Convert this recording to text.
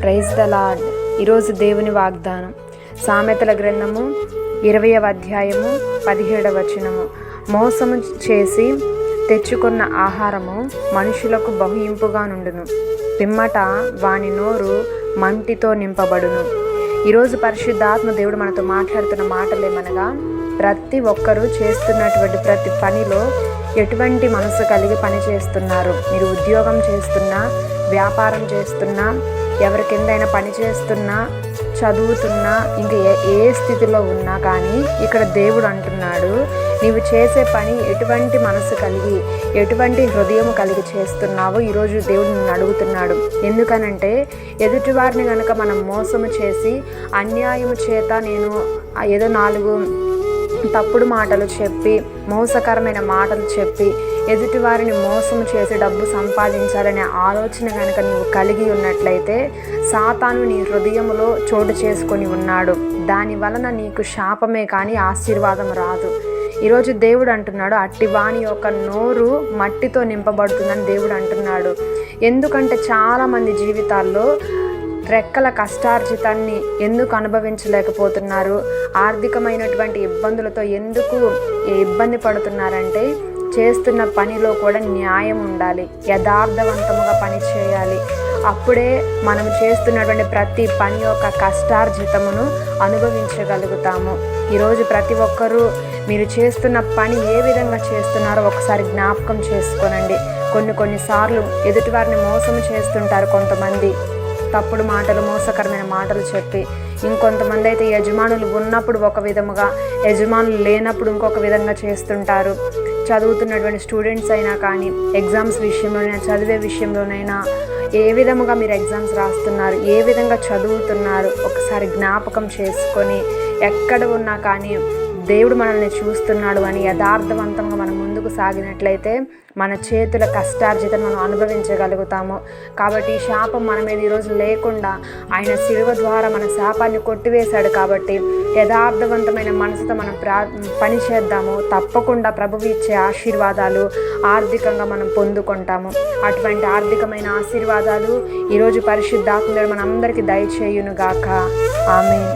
Praise the lord. ఈరోజు దేవుని వాగ్దానం సామెతల గ్రంథము 20వ అధ్యాయము 17వ వచనము. మోసము చేసి తెచ్చుకున్న ఆహారము మనుషులకు బహు ఇంపుగా నుండును, పిమ్మట వాని నోరు మంటితో నింపబడును. ఈరోజు పరిశుద్ధాత్మ దేవుడు మనతో మాట్లాడుతున్న మాటలేమనగా, ప్రతి ఒక్కరూ చేస్తున్నటువంటి ప్రతి పనిలో ఎటువంటి మనసు కలిగి పని చేస్తున్నారు. మీరు ఉద్యోగం చేస్తున్నా, వ్యాపారం చేస్తున్నా, ఎవరి కిందైనా పని చేస్తున్నా, చదువుతున్నా, ఇంకా ఏ స్థితిలో ఉన్నా కానీ ఇక్కడ దేవుడు అంటున్నాడు, నీవు చేసే పని ఎటువంటి మనసు కలిగి, ఎటువంటి హృదయం కలిగి చేస్తున్నావో ఈరోజు దేవుడు నిన్ను అడుగుతున్నాడు. ఎందుకనంటే ఎదుటివారిని కనుక మనం మోసము చేసి అన్యాయము చేత నేను ఏదో 4 తప్పుడు మాటలు చెప్పి, మోసకరమైన మాటలు చెప్పి ఎదుటివారిని మోసం చేసి డబ్బు సంపాదించాలనే ఆలోచన కనుక నీవు కలిగి ఉన్నట్లయితే సాతాను నీ హృదయములో చోటు చేసుకొని ఉన్నాడు. దాని వలన నీకు శాపమే కానీ ఆశీర్వాదం రాదు. ఈరోజు దేవుడు అంటున్నాడు, అట్టి వాని యొక్క నోరు మట్టితో నింపబడుతుందని దేవుడు అంటున్నాడు. ఎందుకంటే చాలామంది జీవితాల్లో రెక్కల కష్టార్జితాన్ని ఎందుకు అనుభవించలేకపోతున్నారు, ఆర్థికమైనటువంటి ఇబ్బందులతో ఎందుకు ఇబ్బంది పడుతున్నారంటే, చేస్తున్న పనిలో కూడా న్యాయం ఉండాలి, యథార్థవంతముగా పని చేయాలి. అప్పుడే మనం చేస్తున్నటువంటి ప్రతి పని యొక్క కష్టార్జితమును అనుభవించగలుగుతాము. ఈరోజు ప్రతి ఒక్కరూ మీరు చేస్తున్న పని ఏ విధంగా చేస్తున్నారో ఒకసారి జ్ఞాపకం చేసుకోనండి. కొన్నిసార్లు ఎదుటివారిని మోసం చేస్తుంటారు కొంతమంది, తప్పుడు మాటలు, మోసకరమైన మాటలు చెప్పి. ఇంకొంతమంది అయితే యజమానులు ఉన్నప్పుడు ఒక విధముగా, యజమానులు లేనప్పుడు ఇంకొక విధంగా చేస్తుంటారు. చదువుతున్నటువంటి స్టూడెంట్స్ అయినా కానీ, ఎగ్జామ్స్ విషయంలోనైనా, చదివే విషయంలోనైనా, ఏ విధముగా మీరు ఎగ్జామ్స్ రాస్తున్నారు, ఏ విధంగా చదువుతున్నారు ఒకసారి జ్ఞాపకం చేసుకొని, ఎక్కడ ఉన్నా కానీ దేవుడు మనల్ని చూస్తున్నాడు అని యథార్థవంతంగా మనం ముందుకు సాగినట్లయితే మన చేతుల కష్టార్జితం మనం అనుభవించగలుగుతాము. కాబట్టి ఈ శాపం మన మీద ఈరోజు లేకుండా ఆయన శిలువ ద్వారా మన శాపాన్ని కొట్టివేశాడు. కాబట్టి యథార్థవంతమైన మనసుతో మనం పని చేద్దాము. తప్పకుండా ప్రభువు ఇచ్చే ఆశీర్వాదాలు ఆర్థికంగా మనం పొందుకుంటాము. అటువంటి ఆర్థికమైన ఆశీర్వాదాలు ఈరోజు పరిశుద్ధాత్మ మన అందరికీ దయచేయునుగాక. ఆమేన్.